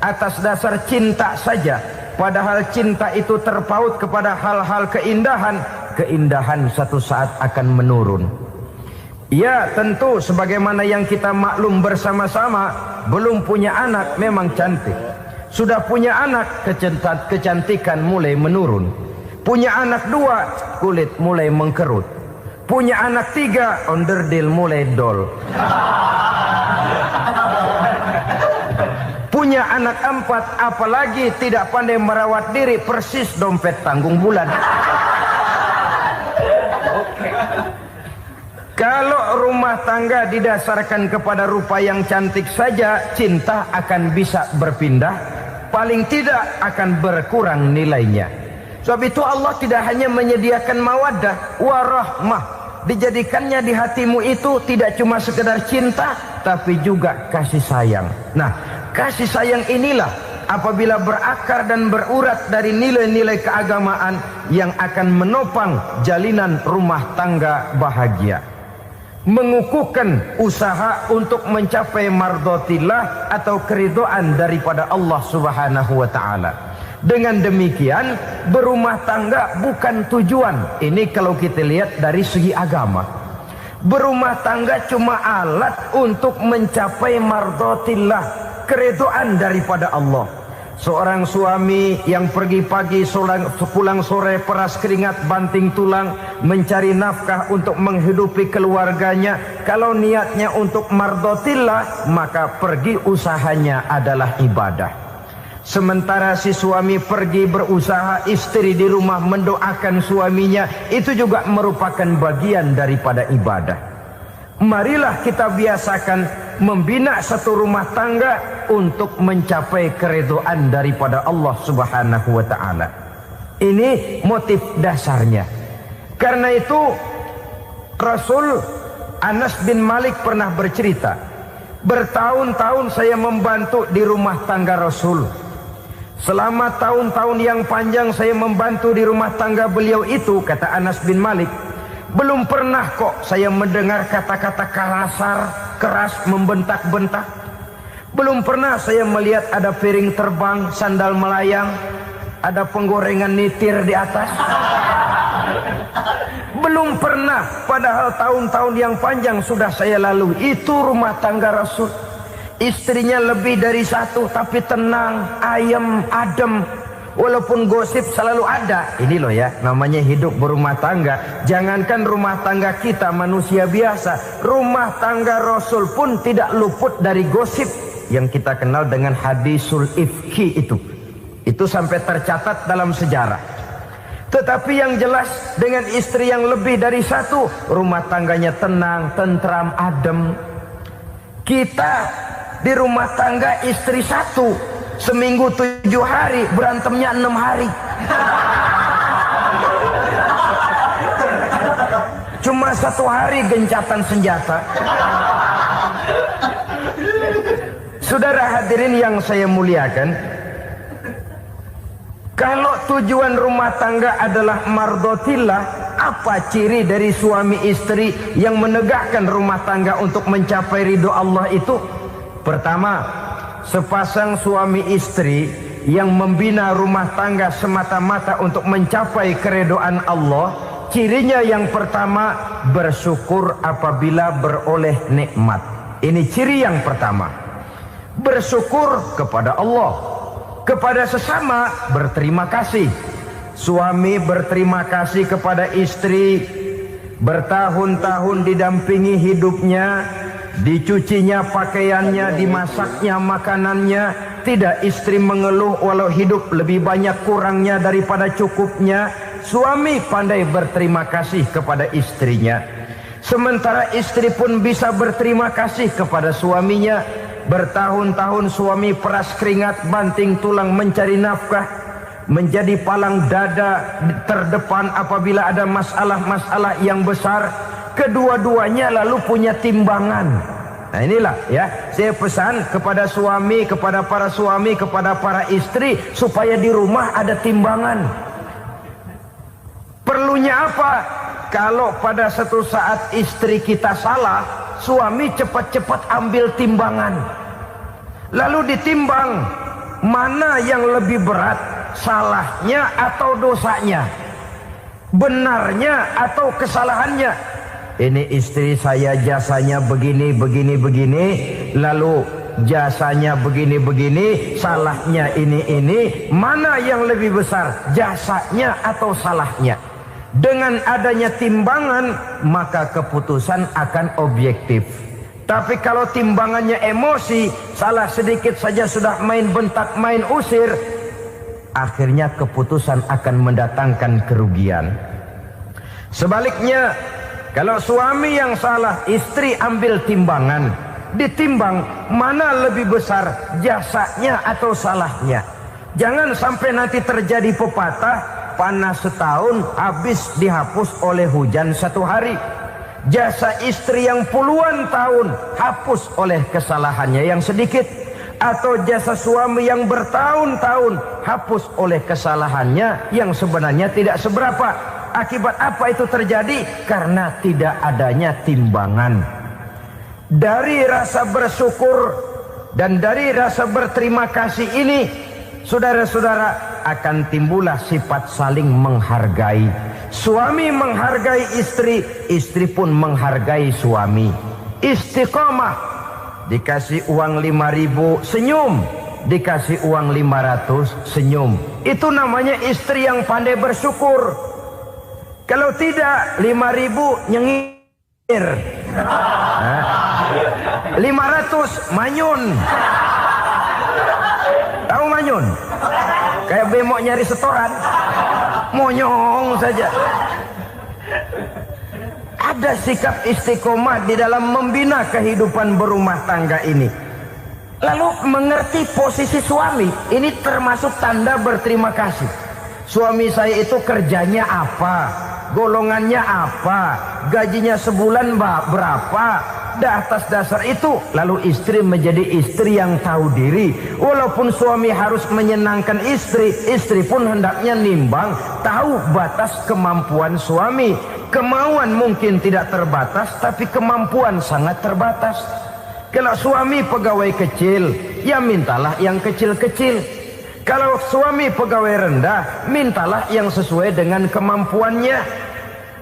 atas dasar cinta saja, padahal cinta itu terpaut kepada hal-hal keindahan, keindahan satu saat akan menurun. Ya, tentu sebagaimana yang kita maklum bersama-sama, belum punya anak memang cantik. Sudah punya anak, kecantikan mulai menurun. Punya anak 2, kulit mulai mengkerut. Punya anak 3, onderdil mulai dol. Punya anak 4, apalagi tidak pandai merawat diri, persis dompet tanggung bulan. Kalau rumah tangga didasarkan kepada rupa yang cantik saja, cinta akan bisa berpindah, paling tidak akan berkurang nilainya. Sebab itu Allah tidak hanya menyediakan mawaddah warahmah, dijadikannya di hatimu itu tidak cuma sekedar cinta, tapi juga kasih sayang. Nah, kasih sayang inilah apabila berakar dan berurat dari nilai-nilai keagamaan yang akan menopang jalinan rumah tangga bahagia. Mengukuhkan usaha untuk mencapai mardhatillah atau keridhaan daripada Allah Subhanahu wa taala. Dengan demikian, berumah tangga bukan tujuan. Ini kalau kita lihat dari segi agama. Berumah tangga cuma alat untuk mencapai mardhatillah, keridhaan daripada Allah. Seorang suami yang pergi pagi pulang sore peras keringat banting tulang mencari nafkah untuk menghidupi keluarganya, kalau niatnya untuk mardhatillah maka pergi usahanya adalah ibadah. Sementara si suami pergi berusaha, istri di rumah mendoakan suaminya, itu juga merupakan bagian daripada ibadah. Marilah kita biasakan membina satu rumah tangga untuk mencapai keridhaan daripada Allah Subhanahu wa taala. Ini motif dasarnya. Karena itu Rasul Anas bin Malik pernah bercerita, bertahun-tahun saya membantu di rumah tangga Rasul. Selama tahun-tahun yang panjang saya membantu di rumah tangga beliau itu, kata Anas bin Malik, belum pernah kok saya mendengar kata-kata kasar, keras, membentak-bentak. Belum pernah saya melihat ada piring terbang, sandal melayang, ada penggorengan nitir di atas. Belum pernah, padahal tahun-tahun yang panjang sudah saya lalui. Itu rumah tangga Rasul. Istrinya lebih dari satu, tapi tenang, ayem, adem. Walaupun gosip selalu ada. Ini loh ya, namanya hidup berumah tangga. Jangankan rumah tangga kita manusia biasa, rumah tangga Rasul pun tidak luput dari gosip yang kita kenal dengan hadisul ifki itu. Itu sampai tercatat dalam sejarah. Tetapi yang jelas, dengan istri yang lebih dari satu, rumah tangganya tenang, tentram, adem. Kita di rumah tangga istri satu, seminggu 7 hari, berantemnya 6 hari. Cuma 1 hari gencatan senjata. Saudara hadirin yang saya muliakan, kalau tujuan rumah tangga adalah mardotillah, apa ciri dari suami istri yang menegakkan rumah tangga untuk mencapai ridho Allah itu? Pertama, sepasang suami istri yang membina rumah tangga semata-mata untuk mencapai keridhaan Allah, cirinya yang pertama, bersyukur apabila beroleh nikmat. Ini ciri yang pertama. Bersyukur kepada Allah, kepada sesama berterima kasih. Suami berterima kasih kepada istri, bertahun-tahun didampingi hidupnya, dicucinya pakaiannya, dimasaknya makanannya. Tidak istri mengeluh walau hidup lebih banyak kurangnya daripada cukupnya. Suami pandai berterima kasih kepada istrinya. Sementara istri pun bisa berterima kasih kepada suaminya. Bertahun-tahun suami peras keringat, banting tulang mencari nafkah, menjadi palang dada terdepan apabila ada masalah-masalah yang besar. Kedua-duanya lalu punya timbangan. Nah inilah ya, saya pesan kepada suami, kepada para suami, kepada para istri, supaya di rumah ada timbangan. Perlunya apa? Kalau pada satu saat istri kita salah, suami cepat-cepat ambil timbangan. Lalu ditimbang, mana yang lebih berat, salahnya atau dosanya, benarnya atau kesalahannya. Ini istri saya jasanya begini, begini, begini, lalu jasanya begini, begini, salahnya ini, mana yang lebih besar, jasanya atau salahnya? Dengan adanya timbangan, maka keputusan akan objektif. Tapi kalau timbangannya emosi, salah sedikit saja sudah main bentak, main usir, akhirnya keputusan akan mendatangkan kerugian. Sebaliknya, kalau suami yang salah, istri ambil timbangan, ditimbang mana lebih besar, jasanya atau salahnya. Jangan sampai nanti terjadi pepatah, panas setahun habis dihapus oleh hujan 1 hari. Jasa istri yang puluhan tahun hapus oleh kesalahannya yang sedikit, atau jasa suami yang bertahun-tahun hapus oleh kesalahannya yang sebenarnya tidak seberapa. Akibat apa itu terjadi? Karena tidak adanya timbangan. Dari rasa bersyukur dan dari rasa berterima kasih ini, saudara-saudara, akan timbullah sifat saling menghargai. Suami menghargai istri, istri pun menghargai suami. Istiqomah, dikasih uang 5.000 senyum, dikasih uang 500 senyum. Itu namanya istri yang pandai bersyukur. Kalau tidak, 5.000 nyengir, 500 manyun. Tahu manyun? Kayak bemo nyari setoran, monyong saja. Ada sikap istiqomah di dalam membina kehidupan berumah tangga ini. Lalu mengerti posisi suami, ini termasuk tanda berterima kasih. Suami saya itu kerjanya apa, golongannya apa, gajinya sebulan berapa. Atas dasar itu, lalu istri menjadi istri yang tahu diri. Walaupun suami harus menyenangkan istri, istri pun hendaknya nimbang, tahu batas kemampuan suami. Kemauan mungkin tidak terbatas, tapi kemampuan sangat terbatas. Kalau suami pegawai kecil, ya mintalah yang kecil-kecil. Kalau suami pegawai rendah, mintalah yang sesuai dengan kemampuannya.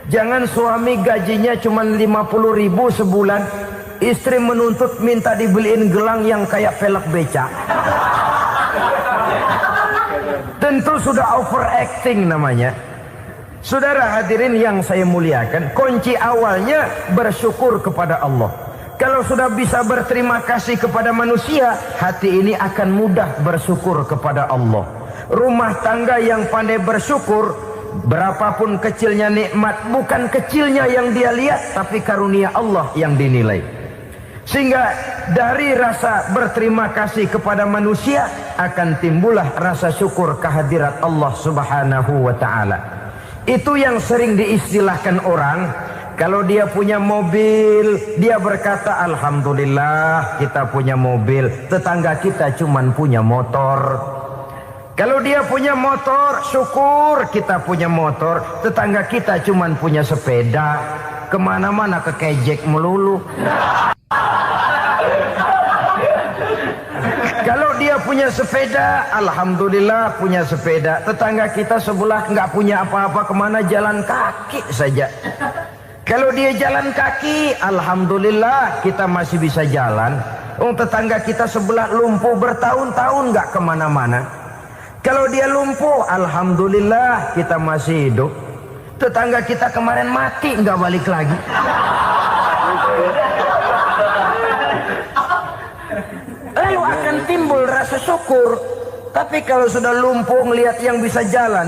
Jangan suami gajinya cuma 50.000 sebulan, istri menuntut minta dibeliin gelang yang kayak velg becak. Tentu sudah overacting namanya. Saudara hadirin yang saya muliakan, kunci awalnya bersyukur kepada Allah. Kalau sudah bisa berterima kasih kepada manusia, hati ini akan mudah bersyukur kepada Allah. Rumah tangga yang pandai bersyukur, berapapun kecilnya nikmat, bukan kecilnya yang dia lihat, tapi karunia Allah yang dinilai. Sehingga dari rasa berterima kasih kepada manusia akan timbullah rasa syukur kehadirat Allah Subhanahu wa ta'ala. Itu yang sering diistilahkan orang, kalau dia punya mobil, dia berkata alhamdulillah kita punya mobil, tetangga kita cuman punya motor. Kalau dia punya motor, syukur kita punya motor, tetangga kita cuman punya sepeda, kemana-mana kekejek melulu. Kalau dia punya sepeda, alhamdulillah punya sepeda, tetangga kita sebelah nggak punya apa-apa, kemana jalan kaki saja. Kalau dia jalan kaki, alhamdulillah kita masih bisa jalan. Tetangga kita sebelah lumpuh bertahun-tahun nggak kemana-mana. Kalau dia lumpuh, alhamdulillah kita masih hidup. Tetangga kita kemarin mati nggak balik lagi. Lalu akan timbul rasa syukur. Tapi kalau sudah lumpuh ngelihat yang bisa jalan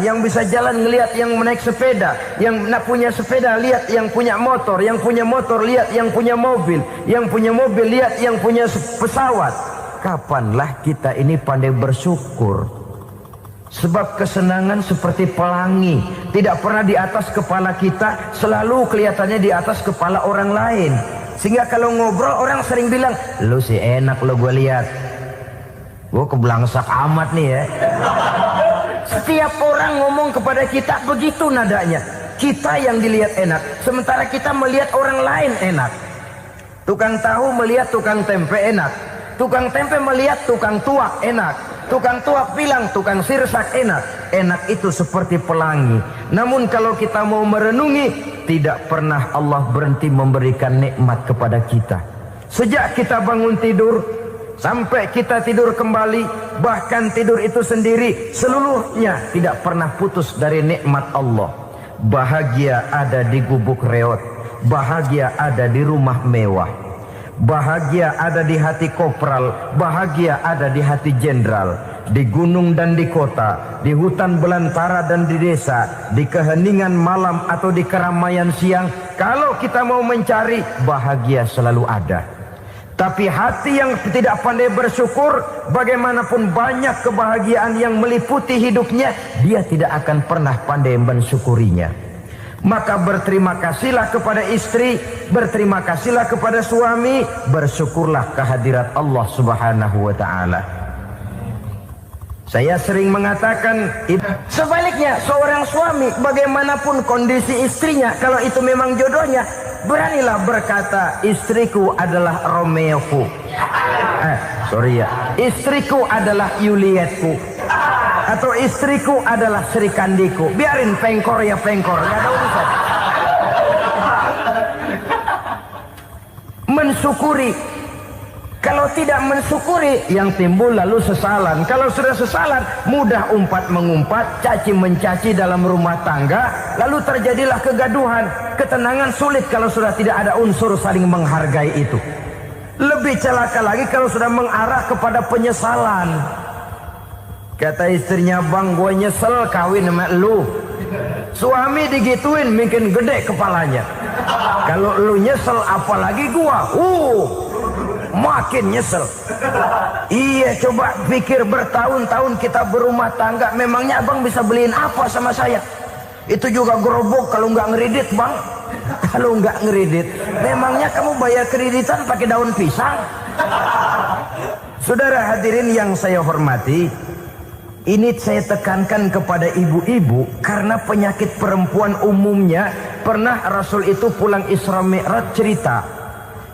ngelihat yang naik sepeda, yang punya sepeda lihat yang punya motor lihat yang punya mobil lihat yang punya pesawat. Kapanlah kita ini pandai bersyukur? Sebab kesenangan seperti pelangi, tidak pernah di atas kepala kita, selalu kelihatannya di atas kepala orang lain. Sehingga kalau ngobrol orang sering bilang, lu sih enak lo gue lihat, gue keblangsak amat nih ya. Setiap orang ngomong kepada kita begitu nadanya. Kita yang dilihat enak, sementara kita melihat orang lain enak. Tukang tahu melihat tukang tempe enak, tukang tempe melihat tukang tuak enak, tukang tuak bilang tukang sirsak enak. Enak itu seperti pelangi. Namun kalau kita mau merenungi, tidak pernah Allah berhenti memberikan nikmat kepada kita. Sejak kita bangun tidur sampai kita tidur kembali, bahkan tidur itu sendiri, seluruhnya tidak pernah putus dari nikmat Allah. Bahagia ada di gubuk reot, bahagia ada di rumah mewah, bahagia ada di hati kopral, bahagia ada di hati jenderal, di gunung dan di kota, di hutan belantara dan di desa, di keheningan malam atau di keramaian siang. Kalau kita mau mencari, bahagia selalu ada. Tapi hati yang tidak pandai bersyukur, bagaimanapun banyak kebahagiaan yang meliputi hidupnya, dia tidak akan pernah pandai mensyukurinya. Maka berterima kasihlah kepada istri, berterima kasihlah kepada suami, bersyukurlah kehadirat Allah Subhanahu wa ta'ala. Saya sering mengatakan, sebaliknya seorang suami bagaimanapun kondisi istrinya, kalau itu memang jodohnya, beranilah berkata, istriku adalah Romeoku, istriku adalah Julietku, atau istriku adalah Sri Kandiku. Biarin pengkor ya pengkor, gak ada urusan. Mensyukuri. Kalau tidak mensyukuri, yang timbul lalu sesalan. Kalau sudah sesalan, mudah umpat mengumpat, caci mencaci dalam rumah tangga, lalu terjadilah kegaduhan. Ketenangan sulit kalau sudah tidak ada unsur saling menghargai itu. Lebih celaka lagi kalau sudah mengarah kepada penyesalan. Kata istrinya, bang gue nyesel kawin sama lu. Suami digituin mungkin gede kepalanya. Kalau lu nyesel apalagi gua, makin nyesel. Iya, coba pikir bertahun-tahun kita berumah tangga, memangnya abang bisa beliin apa sama saya? Itu juga gerobok kalau nggak ngeridit bang. Kalau nggak ngeridit, memangnya kamu bayar kreditan pakai daun pisang? Saudara hadirin yang saya hormati, ini saya tekankan kepada ibu-ibu karena penyakit perempuan umumnya. Pernah Rasul itu pulang Isra Mi'raj cerita,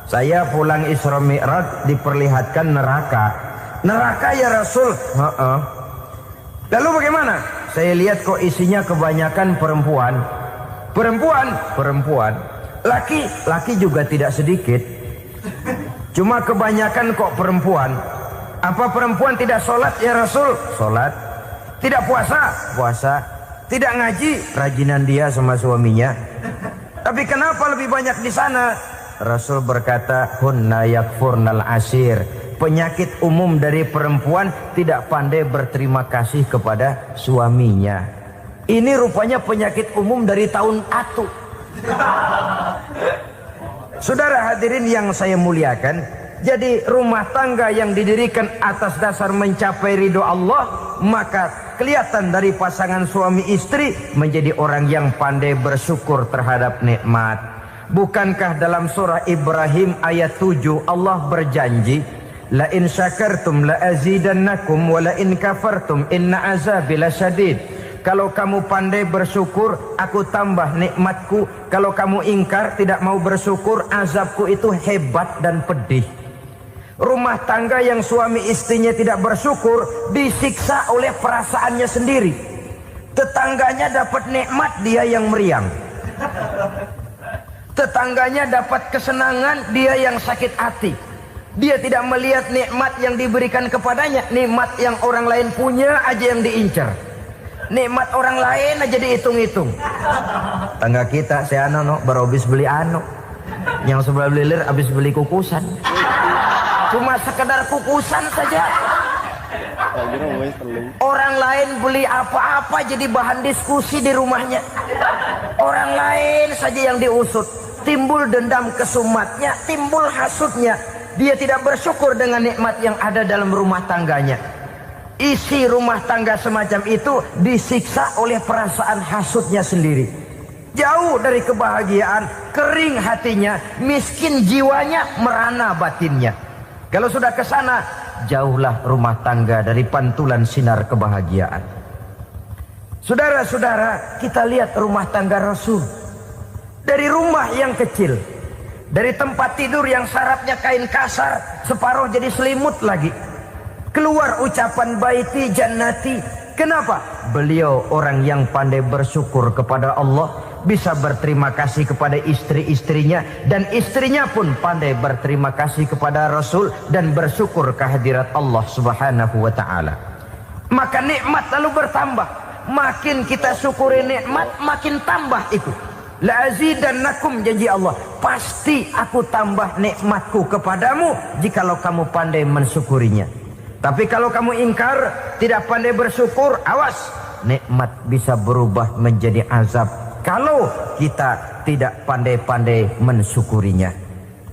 Saya pulang Isra Mi'raj diperlihatkan neraka. Neraka ya Rasul? Lalu bagaimana? Saya lihat kok isinya kebanyakan perempuan. Perempuan. Laki juga tidak sedikit. Cuma kebanyakan kok perempuan. Apa perempuan tidak sholat ya Rasul? Sholat. Tidak puasa? Puasa. Tidak ngaji? Rajinan dia sama suaminya. Tapi kenapa lebih banyak di sana? Rasul berkata, hunna yakfurnal ashir. Penyakit umum dari perempuan tidak pandai berterima kasih kepada suaminya. Ini rupanya penyakit umum dari tahun atu. Saudara hadirin yang saya muliakan, jadi rumah tangga yang didirikan atas dasar mencapai ridho Allah, maka kelihatan dari pasangan suami istri menjadi orang yang pandai bersyukur terhadap nikmat. Bukankah dalam surah Ibrahim ayat 7 Allah berjanji, la in syakartum la azidannakum wa la in kafartum inna azabi lasyadid. Kalau kamu pandai bersyukur, aku tambah nikmatku. Kalau kamu ingkar, tidak mau bersyukur, azabku itu hebat dan pedih. Rumah tangga yang suami istrinya tidak bersyukur disiksa oleh perasaannya sendiri. Tetangganya dapat nikmat, dia yang meriang. Tetangganya dapat kesenangan, dia yang sakit hati. Dia tidak melihat nikmat yang diberikan kepadanya. Nikmat yang orang lain punya aja yang diincar. Nikmat orang lain aja dihitung-hitung. Tangga kita, saya baru habis beli yang sebelah belilir habis beli kukusan. Cuma sekedar kukusan saja. Orang lain beli apa-apa jadi bahan diskusi di rumahnya. Orang lain saja yang diusut. Timbul dendam kesumatnya, timbul hasutnya. Dia tidak bersyukur dengan nikmat yang ada dalam rumah tangganya. Isi rumah tangga semacam itu disiksa oleh perasaan hasutnya sendiri. Jauh dari kebahagiaan, kering hatinya, miskin jiwanya, merana batinnya. Kalau sudah ke sana, jauhlah rumah tangga dari pantulan sinar kebahagiaan. Saudara-saudara, kita lihat rumah tangga Rasul. Dari rumah yang kecil, dari tempat tidur yang syaratnya kain kasar, separuh jadi selimut lagi. Keluar ucapan baiti jannati. Kenapa? Beliau orang yang pandai bersyukur kepada Allah, bisa berterima kasih kepada istri-istrinya, dan istrinya pun pandai berterima kasih kepada Rasul dan bersyukur kehadirat Allah Subhanahu wa taala. Maka nikmat lalu bertambah. Makin kita syukuri nikmat, makin tambah itu. La azidannakum, janji Allah, pasti aku tambah nikmatku kepadamu jikalau kamu pandai mensyukurinya. Tapi kalau kamu ingkar, tidak pandai bersyukur, awas, nikmat bisa berubah menjadi azab kalau kita tidak pandai-pandai mensyukurinya.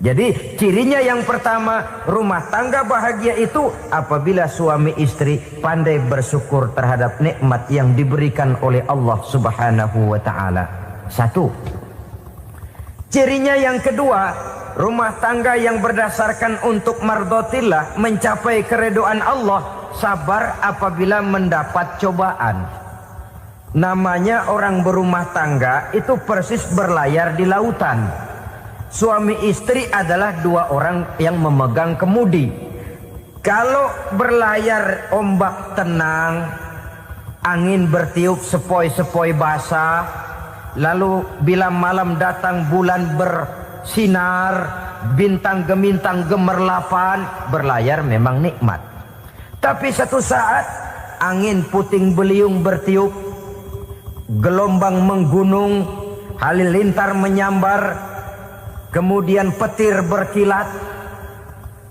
Jadi cirinya yang pertama, rumah tangga bahagia itu apabila suami istri pandai bersyukur terhadap nikmat yang diberikan oleh Allah Subhanahu wa taala. Satu. Cirinya yang kedua, rumah tangga yang berdasarkan untuk mardotillah, mencapai keredoan Allah, sabar apabila mendapat cobaan. Namanya orang berumah tangga itu persis berlayar di lautan. Suami istri adalah dua orang yang memegang kemudi. Kalau berlayar ombak tenang, angin bertiup sepoi-sepoi basah, lalu bila malam datang bulan bersinar, bintang gemintang gemerlapan, berlayar memang nikmat. Tapi satu saat angin puting beliung bertiup, gelombang menggunung, halilintar menyambar, kemudian petir berkilat.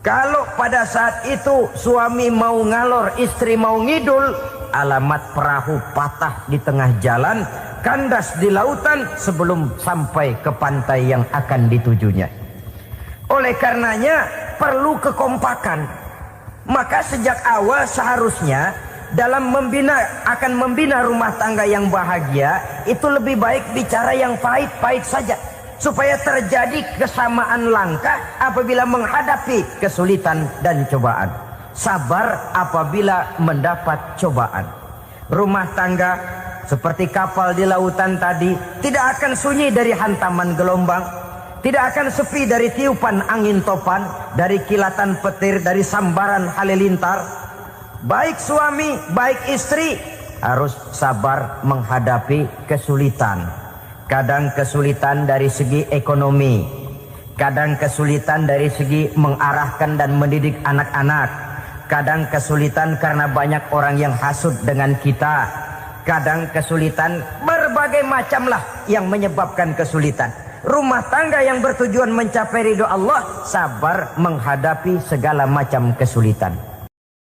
Kalau pada saat itu suami mau ngalor, istri mau ngidul, alamat perahu patah di tengah jalan, kandas di lautan sebelum sampai ke pantai yang akan ditujunya. Oleh karenanya perlu kekompakan. Maka sejak awal seharusnya dalam akan membina rumah tangga yang bahagia, itu lebih baik bicara yang pahit-pahit saja, supaya terjadi kesamaan langkah apabila menghadapi kesulitan dan cobaan. Sabar apabila mendapat cobaan. Rumah tangga seperti kapal di lautan tadi tidak akan sunyi dari hantaman gelombang. Tidak akan sepi dari tiupan angin topan, dari kilatan petir, dari sambaran halilintar. Baik suami, baik istri harus sabar menghadapi kesulitan. Kadang kesulitan dari segi ekonomi, kadang kesulitan dari segi mengarahkan dan mendidik anak-anak, kadang kesulitan karena banyak orang yang hasut dengan kita, kadang kesulitan berbagai macam lah yang menyebabkan kesulitan. Rumah tangga yang bertujuan mencapai ridho Allah sabar menghadapi segala macam kesulitan.